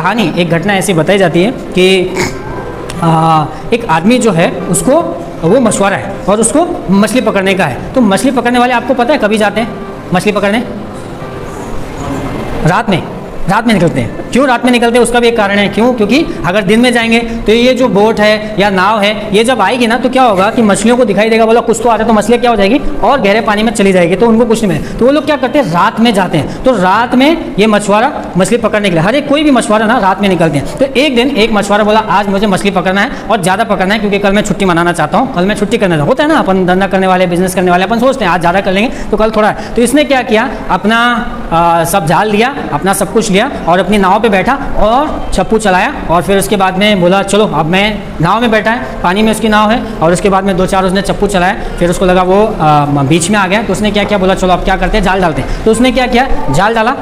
कहानी, एक घटना ऐसी बताई जाती है कि एक आदमी जो है उसको वो मछुआरा है और उसको मछली पकड़ने का है। तो मछली पकड़ने वाले आपको पता है कभी जाते हैं मछली पकड़ने? रात में निकलते हैं। क्यों रात में निकलते हैं उसका भी एक कारण है। क्यों? क्योंकि अगर दिन में जाएंगे तो ये जो बोट है या नाव है ये जब आएगी ना तो क्या होगा कि मछलियों को दिखाई देगा, बोला कुछ तो आ रहा है, तो मछलियाँ क्या हो जाएगी और गहरे पानी में चली जाएगी, तो उनको कुछ नहीं मिले। तो वो लोग क्या करते हैं रात में जाते हैं। तो रात में ये मछुआरा मछली पकड़ने के लिए, हर एक कोई भी मछुआरा ना रात में निकलते हैं। तो एक दिन एक मछुआरा बोला आज मुझे मछली पकड़ना है और ज़्यादा पकड़ना है क्योंकि कल मैं छुट्टी मनाना चाहता हूँ, कल मैं छुट्टी करना होता है ना, अपन धंधा करने वाले बिजनेस करने वाले अपन सोचते हैं आज ज़्यादा कर लेंगे तो कल थोड़ा है। तो इसने क्या किया, अपना सब जाल लिया, अपना सब कुछ लिया और अपनी नाव पे बैठा और चप्पू चलाया और फिर उसके बाद में बोला चलो अब मैं नाव में बैठा है, पानी में उसकी नाव है और उसके बाद में 2-4 उसने चप्पू चलाया। फिर उसको लगा वो बीच में आ गया तो उसने क्या किया, बोला चलो अब क्या करते हैं जाल डालते हैं। तो उसने क्या किया, जाल डाला,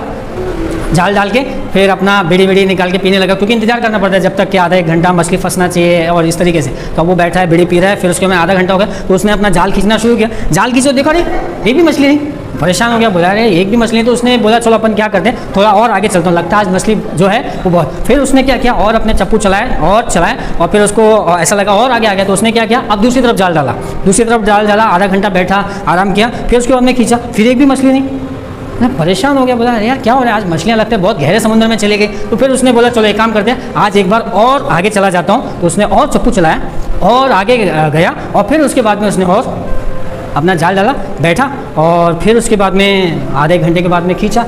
जाल डाल के फिर अपना बीड़ी निकाल के पीने लगा क्योंकि इंतजार करना पड़ता है जब तक कि आधा 1 घंटा मछली फंसना चाहिए और इस तरीके से। तो वो बैठा है बीड़ी पी रहा है। फिर उसके में आधा घंटा हो गया तो उसने अपना जाल खींचना शुरू किया। जाल खींचो, देखो अरे एक भी मछली नहीं, परेशान हो गया, बोला अरे एक भी मछली। तो उसने बोला चलो अपन क्या करते हैं थोड़ा और आगे चलता हूँ, लगता है आज मछली जो है वो बहुत। फिर उसने क्या किया और अपने चप्पू चलाए और फिर उसको ऐसा लगा और आगे आ गया। तो उसने क्या किया, अब दूसरी तरफ जाल डाला, आधा घंटा बैठा आराम किया। फिर उसके बाद में खींचा, फिर एक भी मछली नहीं। मैं परेशान हो गया, बोला यार क्या हो रहा है, आज मछलियाँ लगते हैं बहुत गहरे समुद्र में चले गई। तो फिर उसने बोला चलो एक काम करते हैं आज एक बार और आगे चला जाता हूँ। तो उसने और चप्पू चलाया और आगे गया और फिर उसके बाद में उसने और अपना जाल डाला, बैठा और फिर उसके बाद में आधे घंटे के बाद में खींचा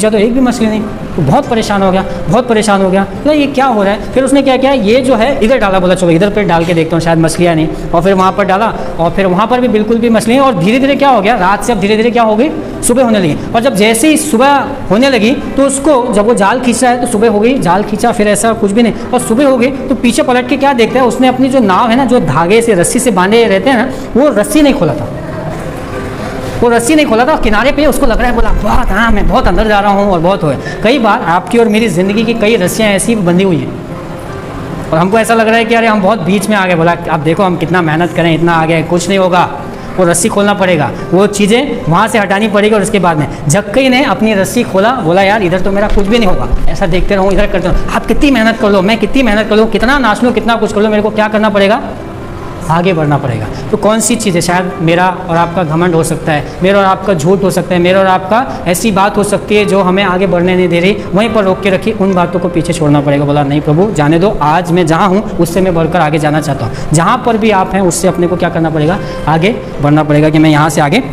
तो एक भी मछली नहीं। तो बहुत परेशान हो गया तो ये क्या हो रहा है। फिर उसने क्या किया, ये जो है इधर डाला, बोला चलो इधर पे डाल के देखता हूँ शायद मछलियाँ नहीं। और फिर वहाँ पर डाला और फिर वहाँ पर भी बिल्कुल भी मछली नहीं। और धीरे धीरे क्या हो गया, रात से अब धीरे धीरे क्या हो गई, सुबह होने लगी। और जब जैसे ही सुबह होने लगी तो उसको जब वो जाल खींचा है तो सुबह हो गई, जाल खींचा फिर ऐसा कुछ भी नहीं और सुबह हो गई। तो पीछे पलट के क्या देखता है, उसने अपनी जो नाव है ना, जो धागे से रस्सी से बांधे रहते हैं ना, वो रस्सी नहीं खोला था। किनारे पे उसको लग रहा है, बोला बहुत हाँ मैं बहुत अंदर जा रहा हूँ और बहुत हो। कई बार आपकी और मेरी ज़िंदगी की कई रस्सियाँ ऐसी बंधी हुई हैं और हमको ऐसा लग रहा है कि अरे हम बहुत बीच में आ गए। बोला आप देखो हम कितना मेहनत करें, इतना आ गए, कुछ नहीं होगा। वो रस्सी खोलना पड़ेगा, वो चीज़ें वहाँ से हटानी पड़ेगी। और उसके बाद में जक्कई ने अपनी रस्सी खोला, बोला यार इधर तो मेरा कुछ भी नहीं होगा, ऐसा देखते रहूँ, इधर करते रहूँ। आप कितनी मेहनत कर लो, मैं कितनी मेहनत कर लूँ, कितना नाच लूँ, कितना कुछ कर लो, मेरे को क्या करना पड़ेगा, आगे बढ़ना पड़ेगा। तो कौन सी चीज़ है, शायद मेरा और आपका घमंड हो सकता है, मेरा और आपका झूठ हो सकता है, मेरा और आपका ऐसी बात हो सकती है जो हमें आगे बढ़ने नहीं दे रही, वहीं पर रोक के रखी, उन बातों को पीछे छोड़ना पड़ेगा। बोला नहीं प्रभु जाने दो, आज मैं जहाँ हूँ उससे मैं बढ़कर आगे जाना चाहता हूँ। जहाँ पर भी आप हैं उससे अपने को क्या करना पड़ेगा, आगे बढ़ना पड़ेगा कि मैं यहाँ से आगे